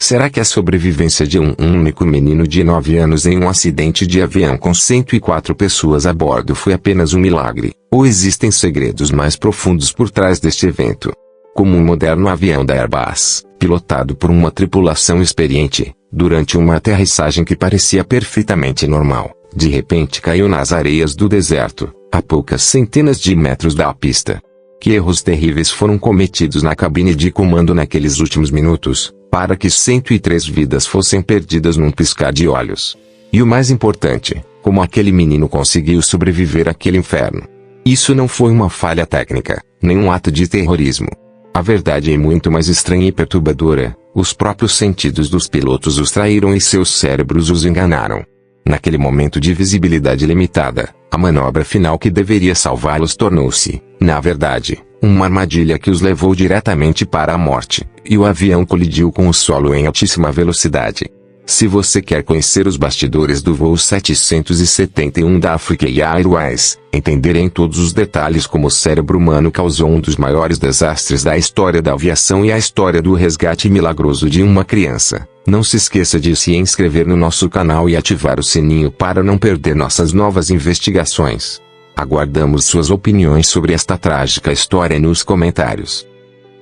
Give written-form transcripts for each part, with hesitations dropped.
Será que a sobrevivência de um único menino de 9 anos em um acidente de avião com 104 pessoas a bordo foi apenas um milagre, ou existem segredos mais profundos por trás deste evento? Como um moderno avião da Airbus, pilotado por uma tripulação experiente, durante uma aterrissagem que parecia perfeitamente normal, de repente caiu nas areias do deserto, a poucas centenas de metros da pista. Que erros terríveis foram cometidos na cabine de comando naqueles últimos minutos, para que 103 vidas fossem perdidas num piscar de olhos. E o mais importante, como aquele menino conseguiu sobreviver àquele inferno. Isso não foi uma falha técnica, nem um ato de terrorismo. A verdade é muito mais estranha e perturbadora: os próprios sentidos dos pilotos os traíram e seus cérebros os enganaram. Naquele momento de visibilidade limitada, a manobra final que deveria salvá-los tornou-se, na verdade, uma armadilha que os levou diretamente para a morte, e o avião colidiu com o solo em altíssima velocidade. Se você quer conhecer os bastidores do voo 771 da Africa Airways, entender em todos os detalhes como o cérebro humano causou um dos maiores desastres da história da aviação e a história do resgate milagroso de uma criança, não se esqueça de se inscrever no nosso canal e ativar o sininho para não perder nossas novas investigações. Aguardamos suas opiniões sobre esta trágica história nos comentários.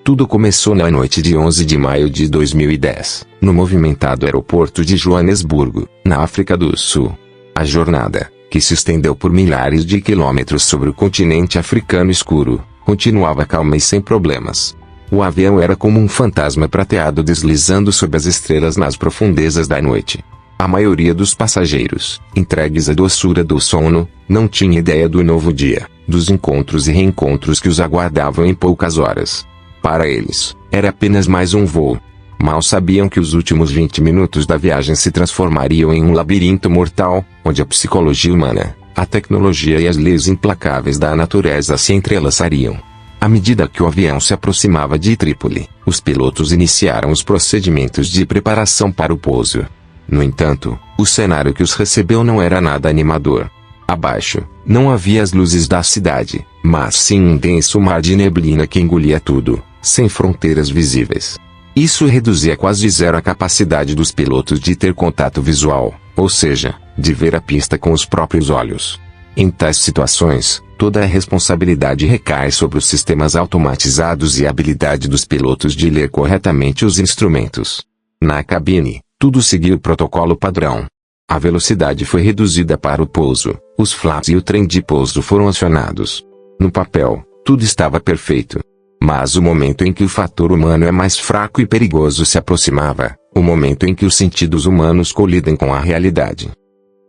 Tudo começou na noite de 11 de maio de 2010, no movimentado aeroporto de Joanesburgo, na África do Sul. A jornada, que se estendeu por milhares de quilômetros sobre o continente africano escuro, continuava calma e sem problemas. O avião era como um fantasma prateado deslizando sob as estrelas nas profundezas da noite. A maioria dos passageiros, entregues à doçura do sono, não tinha ideia do novo dia, dos encontros e reencontros que os aguardavam em poucas horas. Para eles, era apenas mais um voo. Mal sabiam que os últimos 20 minutos da viagem se transformariam em um labirinto mortal, onde a psicologia humana, a tecnologia e as leis implacáveis da natureza se entrelaçariam. À medida que o avião se aproximava de Trípoli, os pilotos iniciaram os procedimentos de preparação para o pouso. No entanto, o cenário que os recebeu não era nada animador. Abaixo, não havia as luzes da cidade, mas sim um denso mar de neblina que engolia tudo, sem fronteiras visíveis. Isso reduzia quase zero a capacidade dos pilotos de ter contato visual, ou seja, de ver a pista com os próprios olhos. Em tais situações, toda a responsabilidade recai sobre os sistemas automatizados e a habilidade dos pilotos de ler corretamente os instrumentos. Na cabine, tudo seguia o protocolo padrão. A velocidade foi reduzida para o pouso, os flaps e o trem de pouso foram acionados. No papel, tudo estava perfeito. Mas o momento em que o fator humano é mais fraco e perigoso se aproximava, o momento em que os sentidos humanos colidem com a realidade.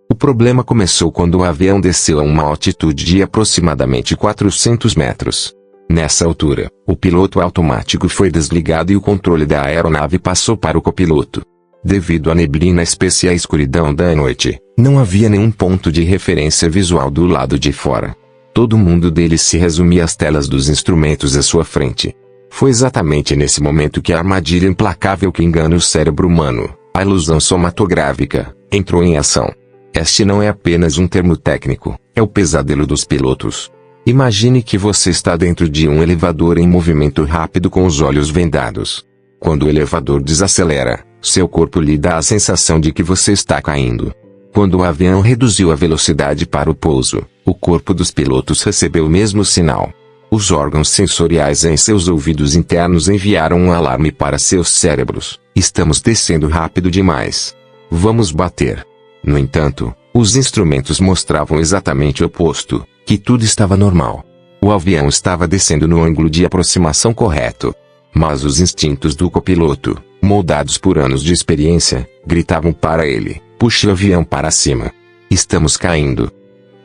O problema começou quando o avião desceu a uma altitude de aproximadamente 400 metros. Nessa altura, o piloto automático foi desligado e o controle da aeronave passou para o copiloto. Devido à neblina espessa e à escuridão da noite, não havia nenhum ponto de referência visual do lado de fora. Todo o mundo deles se resumia às telas dos instrumentos à sua frente. Foi exatamente nesse momento que a armadilha implacável que engana o cérebro humano, a ilusão somatográfica, entrou em ação. Este não é apenas um termo técnico, é o pesadelo dos pilotos. Imagine que você está dentro de um elevador em movimento rápido com os olhos vendados. Quando o elevador desacelera, seu corpo lhe dá a sensação de que você está caindo. Quando o avião reduziu a velocidade para o pouso, o corpo dos pilotos recebeu o mesmo sinal. Os órgãos sensoriais em seus ouvidos internos enviaram um alarme para seus cérebros: estamos descendo rápido demais. Vamos bater. No entanto, os instrumentos mostravam exatamente o oposto, que tudo estava normal. O avião estava descendo no ângulo de aproximação correto. Mas os instintos do copiloto, moldados por anos de experiência, gritavam para ele: puxe o avião para cima. Estamos caindo.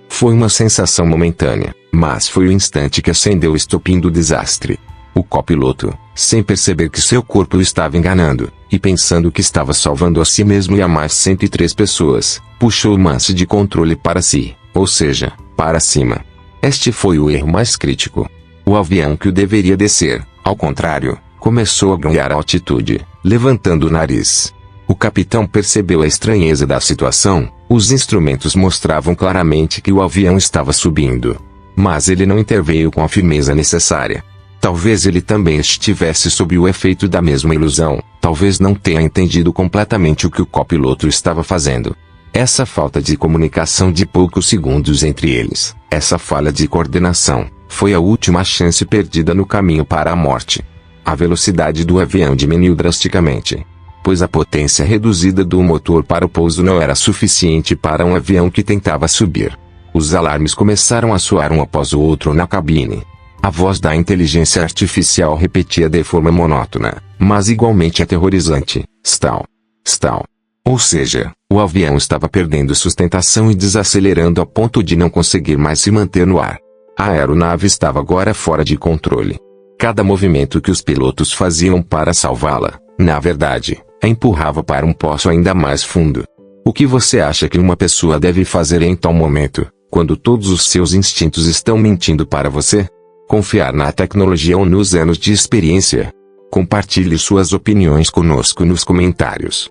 Foi uma sensação momentânea, mas foi o instante que acendeu o estopim do desastre. O copiloto, sem perceber que seu corpo o estava enganando, e pensando que estava salvando a si mesmo e a mais 103 pessoas, puxou o manche de controle para si, ou seja, para cima. Este foi o erro mais crítico. O avião que o deveria descer, ao contrário, começou a ganhar altitude, levantando o nariz. O capitão percebeu a estranheza da situação. Os instrumentos mostravam claramente que o avião estava subindo. Mas ele não interveio com a firmeza necessária. Talvez ele também estivesse sob o efeito da mesma ilusão, talvez não tenha entendido completamente o que o copiloto estava fazendo. Essa falta de comunicação de poucos segundos entre eles, essa falha de coordenação, foi a última chance perdida no caminho para a morte. A velocidade do avião diminuiu drasticamente, pois a potência reduzida do motor para o pouso não era suficiente para um avião que tentava subir. Os alarmes começaram a soar um após o outro na cabine. A voz da inteligência artificial repetia de forma monótona, mas igualmente aterrorizante: stall. Stall. Ou seja, o avião estava perdendo sustentação e desacelerando a ponto de não conseguir mais se manter no ar. A aeronave estava agora fora de controle. Cada movimento que os pilotos faziam para salvá-la, na verdade, a empurrava para um poço ainda mais fundo. O que você acha que uma pessoa deve fazer em tal momento, quando todos os seus instintos estão mentindo para você? Confiar na tecnologia ou nos anos de experiência? Compartilhe suas opiniões conosco nos comentários.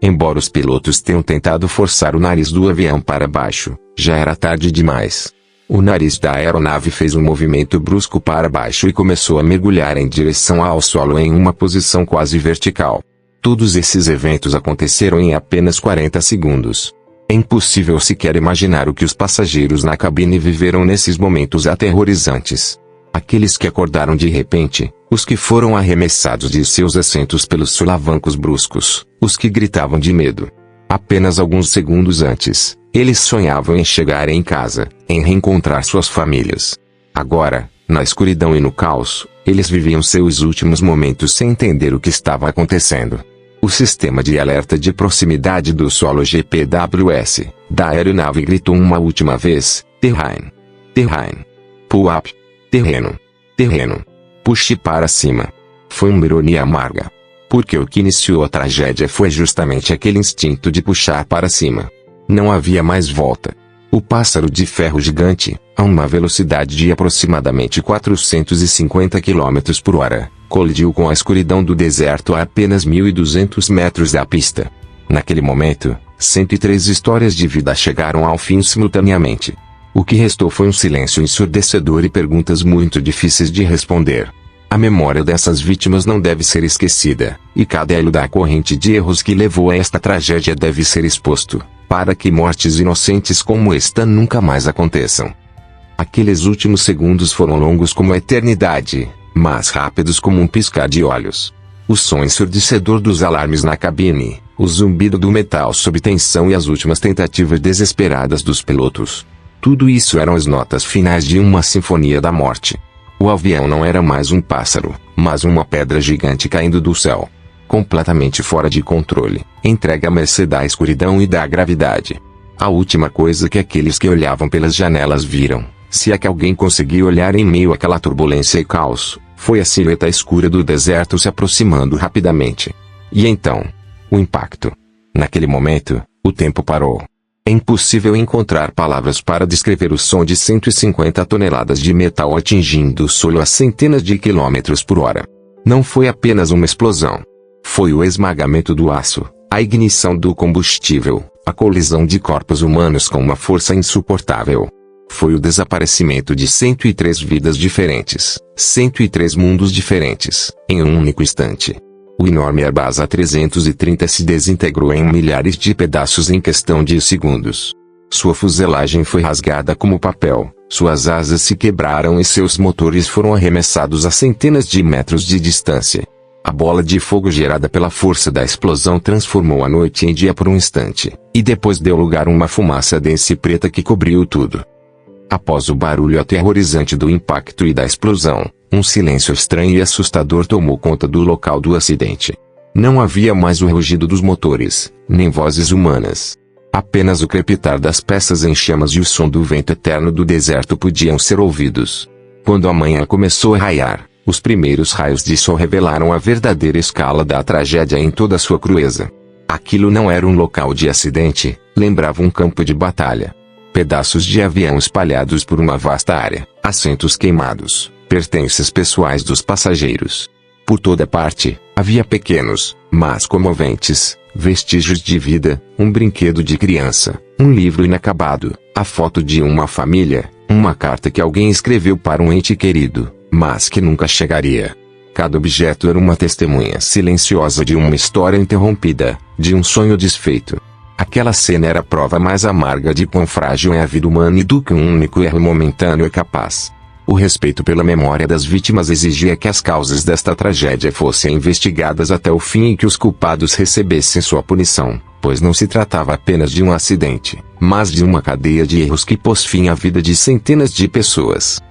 Embora os pilotos tenham tentado forçar o nariz do avião para baixo, já era tarde demais. O nariz da aeronave fez um movimento brusco para baixo e começou a mergulhar em direção ao solo em uma posição quase vertical. Todos esses eventos aconteceram em apenas 40 segundos. É impossível sequer imaginar o que os passageiros na cabine viveram nesses momentos aterrorizantes. Aqueles que acordaram de repente, os que foram arremessados de seus assentos pelos solavancos bruscos, os que gritavam de medo. Apenas alguns segundos antes, eles sonhavam em chegar em casa, em reencontrar suas famílias. Agora, na escuridão e no caos, eles viviam seus últimos momentos sem entender o que estava acontecendo. O sistema de alerta de proximidade do solo GPWS, da aeronave gritou uma última vez: terrain. Terrain. Pull up. Terreno. Terreno. Puxe para cima. Foi uma ironia amarga. Porque o que iniciou a tragédia foi justamente aquele instinto de puxar para cima. Não havia mais volta. O pássaro de ferro gigante, a uma velocidade de aproximadamente 450 km por hora, colidiu com a escuridão do deserto a apenas 1.200 metros da pista. Naquele momento, 103 histórias de vida chegaram ao fim simultaneamente. O que restou foi um silêncio ensurdecedor e perguntas muito difíceis de responder. A memória dessas vítimas não deve ser esquecida, e cada elo da corrente de erros que levou a esta tragédia deve ser exposto, para que mortes inocentes como esta nunca mais aconteçam. Aqueles últimos segundos foram longos como a eternidade, mas rápidos como um piscar de olhos. O som ensurdecedor dos alarmes na cabine, o zumbido do metal sob tensão e as últimas tentativas desesperadas dos pilotos. Tudo isso eram as notas finais de uma sinfonia da morte. O avião não era mais um pássaro, mas uma pedra gigante caindo do céu. Completamente fora de controle, entregue à mercê da escuridão e da gravidade. A última coisa que aqueles que olhavam pelas janelas viram, se é que alguém conseguiu olhar em meio àquela turbulência e caos, foi a silhueta escura do deserto se aproximando rapidamente. E então, o impacto. Naquele momento, o tempo parou. É impossível encontrar palavras para descrever o som de 150 toneladas de metal atingindo o solo a centenas de quilômetros por hora. Não foi apenas uma explosão. Foi o esmagamento do aço, a ignição do combustível, a colisão de corpos humanos com uma força insuportável. Foi o desaparecimento de 103 vidas diferentes, 103 mundos diferentes, em um único instante. O enorme Airbus A330 se desintegrou em milhares de pedaços em questão de segundos. Sua fuselagem foi rasgada como papel, suas asas se quebraram e seus motores foram arremessados a centenas de metros de distância. A bola de fogo gerada pela força da explosão transformou a noite em dia por um instante, e depois deu lugar a uma fumaça densa e preta que cobriu tudo. Após o barulho aterrorizante do impacto e da explosão, um silêncio estranho e assustador tomou conta do local do acidente. Não havia mais o rugido dos motores, nem vozes humanas. Apenas o crepitar das peças em chamas e o som do vento eterno do deserto podiam ser ouvidos. Quando a manhã começou a raiar, os primeiros raios de sol revelaram a verdadeira escala da tragédia em toda a sua crueza. Aquilo não era um local de acidente, lembrava um campo de batalha. Pedaços de avião espalhados por uma vasta área, assentos queimados, pertences pessoais dos passageiros. Por toda parte, havia pequenos, mas comoventes, vestígios de vida, um brinquedo de criança, um livro inacabado, a foto de uma família, uma carta que alguém escreveu para um ente querido, mas que nunca chegaria. Cada objeto era uma testemunha silenciosa de uma história interrompida, de um sonho desfeito. Aquela cena era a prova mais amarga de quão frágil é a vida humana e do que um único erro momentâneo é capaz. O respeito pela memória das vítimas exigia que as causas desta tragédia fossem investigadas até o fim e que os culpados recebessem sua punição, pois não se tratava apenas de um acidente, mas de uma cadeia de erros que pôs fim à vida de centenas de pessoas.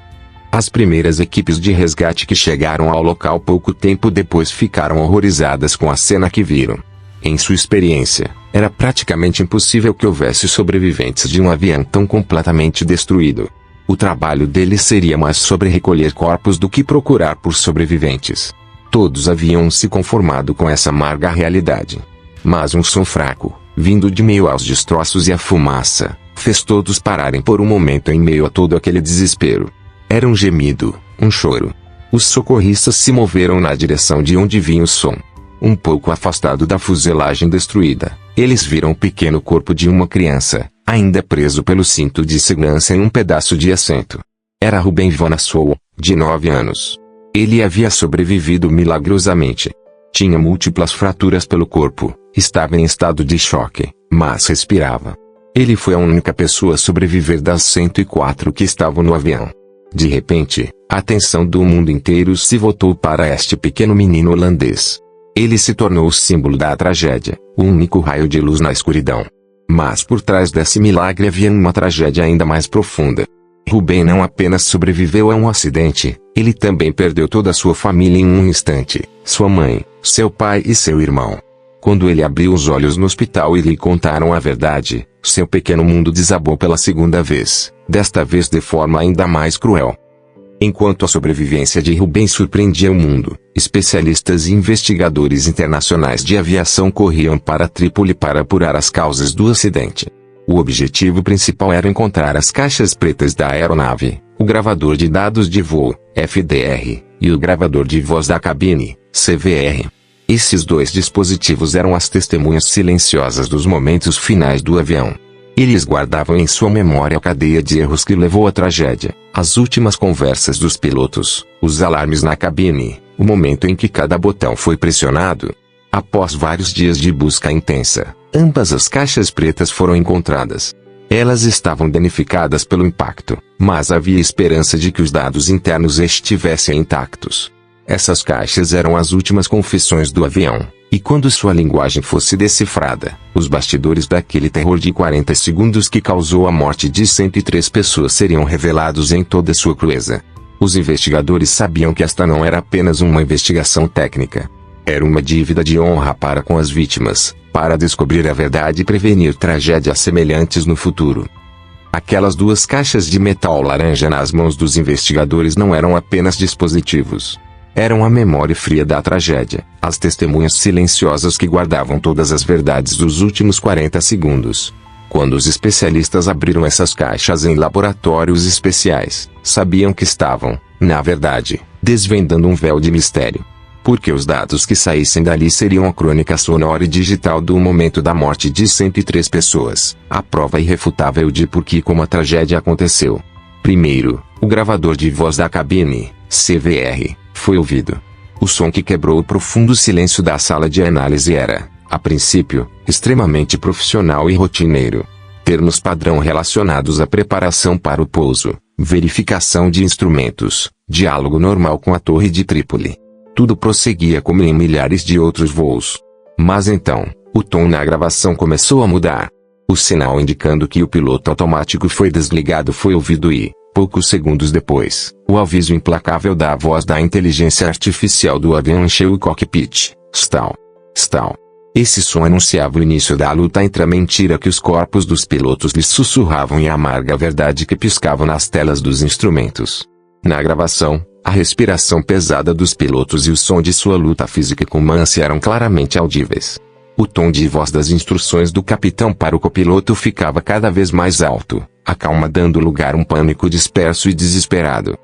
As primeiras equipes de resgate que chegaram ao local pouco tempo depois ficaram horrorizadas com a cena que viram. Em sua experiência, era praticamente impossível que houvesse sobreviventes de um avião tão completamente destruído. O trabalho deles seria mais sobre recolher corpos do que procurar por sobreviventes. Todos haviam se conformado com essa amarga realidade. Mas um som fraco, vindo de meio aos destroços e à fumaça, fez todos pararem por um momento em meio a todo aquele desespero. Era um gemido, um choro. Os socorristas se moveram na direção de onde vinha o som. Um pouco afastado da fuselagem destruída, eles viram o pequeno corpo de uma criança, ainda preso pelo cinto de segurança em um pedaço de assento. Era Ruben Vanassow, de 9 anos. Ele havia sobrevivido milagrosamente. Tinha múltiplas fraturas pelo corpo, estava em estado de choque, mas respirava. Ele foi a única pessoa a sobreviver das 104 que estavam no avião. De repente, a atenção do mundo inteiro se voltou para este pequeno menino holandês. Ele se tornou o símbolo da tragédia, o único raio de luz na escuridão. Mas por trás desse milagre havia uma tragédia ainda mais profunda. Ruben não apenas sobreviveu a um acidente, ele também perdeu toda a sua família em um instante, sua mãe, seu pai e seu irmão. Quando ele abriu os olhos no hospital e lhe contaram a verdade, seu pequeno mundo desabou pela segunda vez, desta vez de forma ainda mais cruel. Enquanto a sobrevivência de Ruben surpreendia o mundo, especialistas e investigadores internacionais de aviação corriam para Trípoli para apurar as causas do acidente. O objetivo principal era encontrar as caixas pretas da aeronave, o gravador de dados de voo, FDR, e o gravador de voz da cabine, CVR. Esses dois dispositivos eram as testemunhas silenciosas dos momentos finais do avião. Eles guardavam em sua memória a cadeia de erros que levou à tragédia, as últimas conversas dos pilotos, os alarmes na cabine, o momento em que cada botão foi pressionado. Após vários dias de busca intensa, ambas as caixas pretas foram encontradas. Elas estavam danificadas pelo impacto, mas havia esperança de que os dados internos estivessem intactos. Essas caixas eram as últimas confissões do avião. E quando sua linguagem fosse decifrada, os bastidores daquele terror de 40 segundos que causou a morte de 103 pessoas seriam revelados em toda sua crueza. Os investigadores sabiam que esta não era apenas uma investigação técnica. Era uma dívida de honra para com as vítimas, para descobrir a verdade e prevenir tragédias semelhantes no futuro. Aquelas duas caixas de metal laranja nas mãos dos investigadores não eram apenas dispositivos. Eram a memória fria da tragédia, as testemunhas silenciosas que guardavam todas as verdades dos últimos 40 segundos. Quando os especialistas abriram essas caixas em laboratórios especiais, sabiam que estavam, na verdade, desvendando um véu de mistério. Porque os dados que saíssem dali seriam a crônica sonora e digital do momento da morte de 103 pessoas, a prova irrefutável de por que e como a tragédia aconteceu. Primeiro, o gravador de voz da cabine, CVR, foi ouvido. O som que quebrou o profundo silêncio da sala de análise era, a princípio, extremamente profissional e rotineiro. Termos padrão relacionados à preparação para o pouso, verificação de instrumentos, diálogo normal com a Torre de Trípoli. Tudo prosseguia como em milhares de outros voos. Mas então, o tom na gravação começou a mudar. O sinal indicando que o piloto automático foi desligado foi ouvido e, poucos segundos depois, o aviso implacável da voz da inteligência artificial do avião encheu o cockpit. Stall. Stall. Esse som anunciava o início da luta entre a mentira que os corpos dos pilotos lhes sussurravam e a amarga verdade que piscava nas telas dos instrumentos. Na gravação, a respiração pesada dos pilotos e o som de sua luta física com Mance eram claramente audíveis. O tom de voz das instruções do capitão para o copiloto ficava cada vez mais alto, a calma dando lugar a um pânico disperso e desesperado.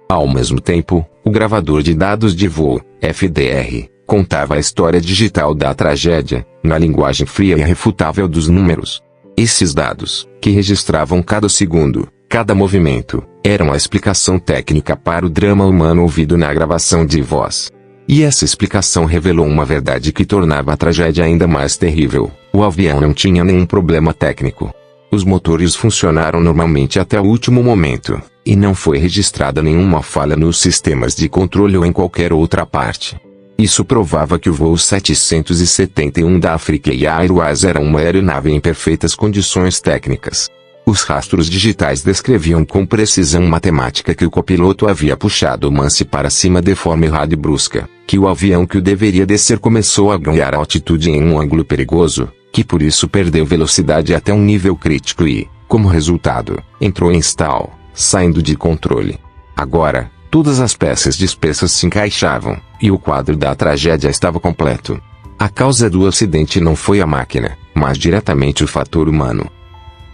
Ao mesmo tempo, o gravador de dados de voo, FDR, contava a história digital da tragédia, na linguagem fria e irrefutável dos números. Esses dados, que registravam cada segundo, Cada movimento era uma explicação técnica para o drama humano ouvido na gravação de voz. E essa explicação revelou uma verdade que tornava a tragédia ainda mais terrível: o avião não tinha nenhum problema técnico. Os motores funcionaram normalmente até o último momento, e não foi registrada nenhuma falha nos sistemas de controle ou em qualquer outra parte. Isso provava que o voo 771 da Africa Airways era uma aeronave em perfeitas condições técnicas. Os rastros digitais descreviam com precisão matemática que o copiloto havia puxado o manche para cima de forma errada e brusca, que o avião que o deveria descer começou a ganhar altitude em um ângulo perigoso, que por isso perdeu velocidade até um nível crítico e, como resultado, entrou em stall, saindo de controle. Agora, todas as peças dispersas se encaixavam, e o quadro da tragédia estava completo. A causa do acidente não foi a máquina, mas diretamente o fator humano.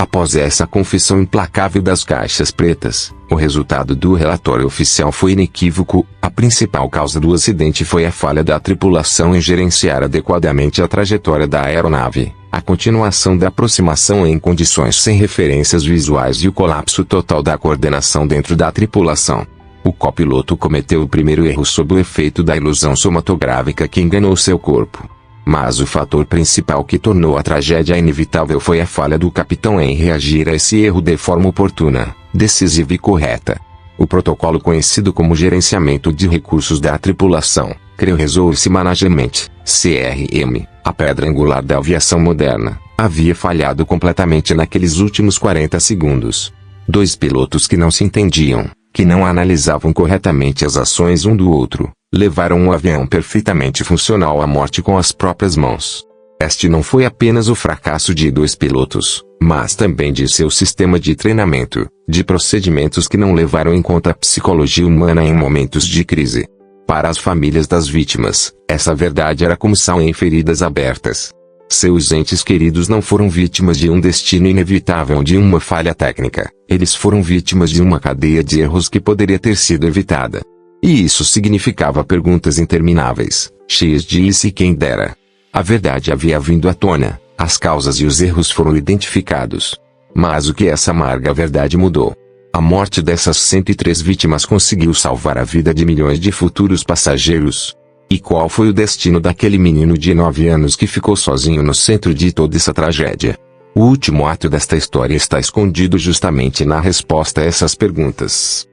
Após essa confissão implacável das caixas pretas, o resultado do relatório oficial foi inequívoco: a principal causa do acidente foi a falha da tripulação em gerenciar adequadamente a trajetória da aeronave, a continuação da aproximação em condições sem referências visuais e o colapso total da coordenação dentro da tripulação. O copiloto cometeu o primeiro erro sob o efeito da ilusão somatográfica que enganou seu corpo. Mas o fator principal que tornou a tragédia inevitável foi a falha do capitão em reagir a esse erro de forma oportuna, decisiva e correta. O protocolo conhecido como Gerenciamento de Recursos da Tripulação, Crew Resource Management, CRM, a pedra angular da aviação moderna, havia falhado completamente naqueles últimos 40 segundos. Dois pilotos que não se entendiam, que não analisavam corretamente as ações um do outro, levaram um avião perfeitamente funcional à morte com as próprias mãos. Este não foi apenas o fracasso de dois pilotos, mas também de seu sistema de treinamento, de procedimentos que não levaram em conta a psicologia humana em momentos de crise. Para as famílias das vítimas, essa verdade era como sal em feridas abertas. Seus entes queridos não foram vítimas de um destino inevitável ou de uma falha técnica, eles foram vítimas de uma cadeia de erros que poderia ter sido evitada. E isso significava perguntas intermináveis, cheias de "e se quem dera?". A verdade havia vindo à tona, as causas e os erros foram identificados. Mas o que essa amarga verdade mudou? A morte dessas 103 vítimas conseguiu salvar a vida de milhões de futuros passageiros. E qual foi o destino daquele menino de 9 anos que ficou sozinho no centro de toda essa tragédia? O último ato desta história está escondido justamente na resposta a essas perguntas.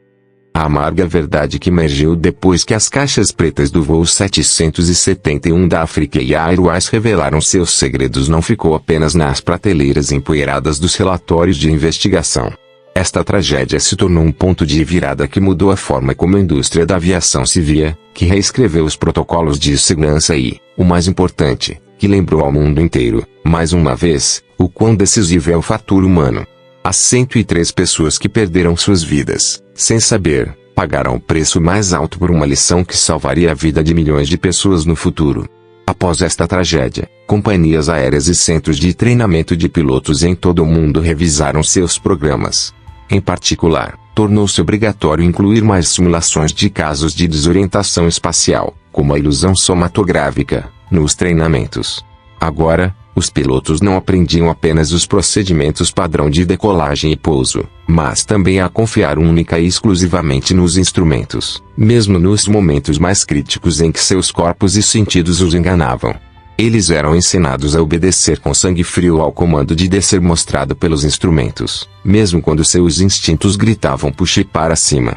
A amarga verdade que emergiu depois que as caixas pretas do voo 771 da Africa Airways revelaram seus segredos não ficou apenas nas prateleiras empoeiradas dos relatórios de investigação. Esta tragédia se tornou um ponto de virada que mudou a forma como a indústria da aviação se via, que reescreveu os protocolos de segurança e, o mais importante, que lembrou ao mundo inteiro, mais uma vez, o quão decisivo é o fator humano. As 103 pessoas que perderam suas vidas, sem saber, pagaram o preço mais alto por uma lição que salvaria a vida de milhões de pessoas no futuro. Após esta tragédia, companhias aéreas e centros de treinamento de pilotos em todo o mundo revisaram seus programas. Em particular, tornou-se obrigatório incluir mais simulações de casos de desorientação espacial, como a ilusão somatográfica, nos treinamentos. Agora, os pilotos não aprendiam apenas os procedimentos padrão de decolagem e pouso, mas também a confiar única e exclusivamente nos instrumentos, mesmo nos momentos mais críticos em que seus corpos e sentidos os enganavam. Eles eram ensinados a obedecer com sangue frio ao comando de descer mostrado pelos instrumentos, mesmo quando seus instintos gritavam puxe para cima.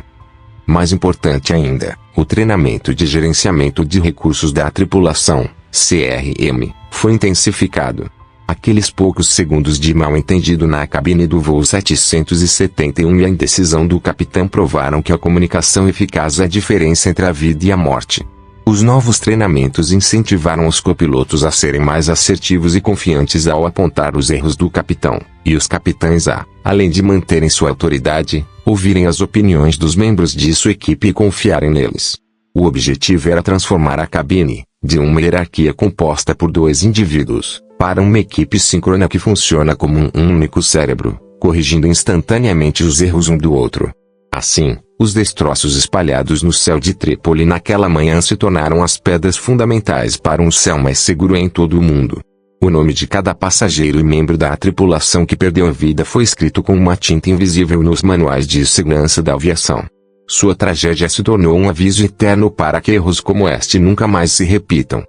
Mais importante ainda, o treinamento de gerenciamento de recursos da tripulação, CRM, foi intensificado. Aqueles poucos segundos de mal-entendido na cabine do voo 771 e a indecisão do capitão provaram que a comunicação eficaz é a diferença entre a vida e a morte. Os novos treinamentos incentivaram os copilotos a serem mais assertivos e confiantes ao apontar os erros do capitão, e os capitães a, além de manterem sua autoridade, ouvirem as opiniões dos membros de sua equipe e confiarem neles. O objetivo era transformar a cabine, de uma hierarquia composta por dois indivíduos, para uma equipe síncrona que funciona como um único cérebro, corrigindo instantaneamente os erros um do outro. Assim, os destroços espalhados no céu de Trípoli naquela manhã se tornaram as pedras fundamentais para um céu mais seguro em todo o mundo. O nome de cada passageiro e membro da tripulação que perdeu a vida foi escrito com uma tinta invisível nos manuais de segurança da aviação. Sua tragédia se tornou um aviso eterno para que erros como este nunca mais se repitam.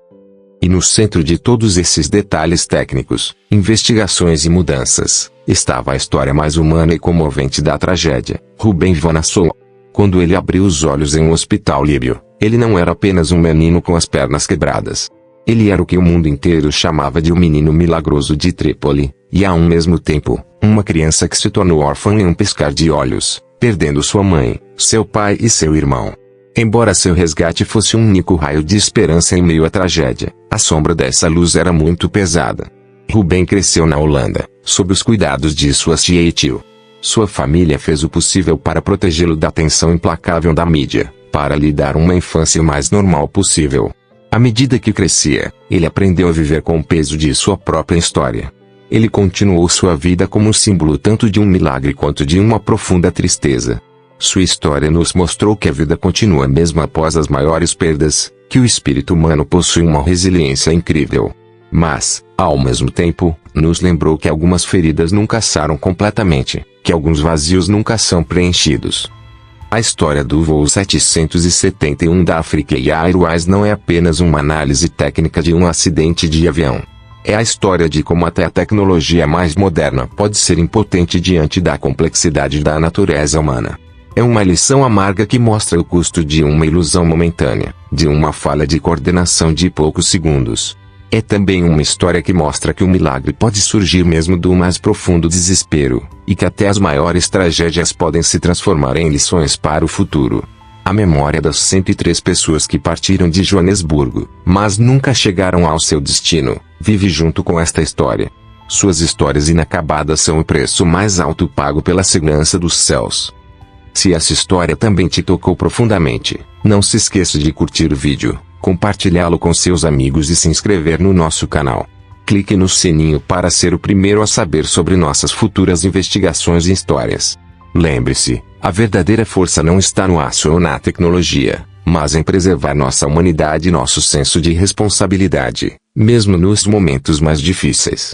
E no centro de todos esses detalhes técnicos, investigações e mudanças, estava a história mais humana e comovente da tragédia, Ruben Vanassola. Quando ele abriu os olhos em um hospital líbio, ele não era apenas um menino com as pernas quebradas. Ele era o que o mundo inteiro chamava de o menino milagroso de Trípoli, e ao mesmo tempo, uma criança que se tornou órfã em um piscar de olhos, perdendo sua mãe, seu pai e seu irmão. Embora seu resgate fosse um único raio de esperança em meio à tragédia, a sombra dessa luz era muito pesada. Ruben cresceu na Holanda, sob os cuidados de sua tia e tio. Sua família fez o possível para protegê-lo da atenção implacável da mídia, para lhe dar uma infância o mais normal possível. À medida que crescia, ele aprendeu a viver com o peso de sua própria história. Ele continuou sua vida como um símbolo tanto de um milagre quanto de uma profunda tristeza. Sua história nos mostrou que a vida continua mesmo após as maiores perdas, que o espírito humano possui uma resiliência incrível. Mas, ao mesmo tempo, nos lembrou que algumas feridas nunca saram completamente, que alguns vazios nunca são preenchidos. A história do voo 771 da Africa Airways não é apenas uma análise técnica de um acidente de avião. É a história de como até a tecnologia mais moderna pode ser impotente diante da complexidade da natureza humana. É uma lição amarga que mostra o custo de uma ilusão momentânea, de uma falha de coordenação de poucos segundos. É também uma história que mostra que o milagre pode surgir mesmo do mais profundo desespero, e que até as maiores tragédias podem se transformar em lições para o futuro. A memória das 103 pessoas que partiram de Joanesburgo, mas nunca chegaram ao seu destino, vive junto com esta história. Suas histórias inacabadas são o preço mais alto pago pela segurança dos céus. Se essa história também te tocou profundamente, não se esqueça de curtir o vídeo, compartilhá-lo com seus amigos e se inscrever no nosso canal. Clique no sininho para ser o primeiro a saber sobre nossas futuras investigações e histórias. Lembre-se, a verdadeira força não está no aço ou na tecnologia, mas em preservar nossa humanidade e nosso senso de responsabilidade, mesmo nos momentos mais difíceis.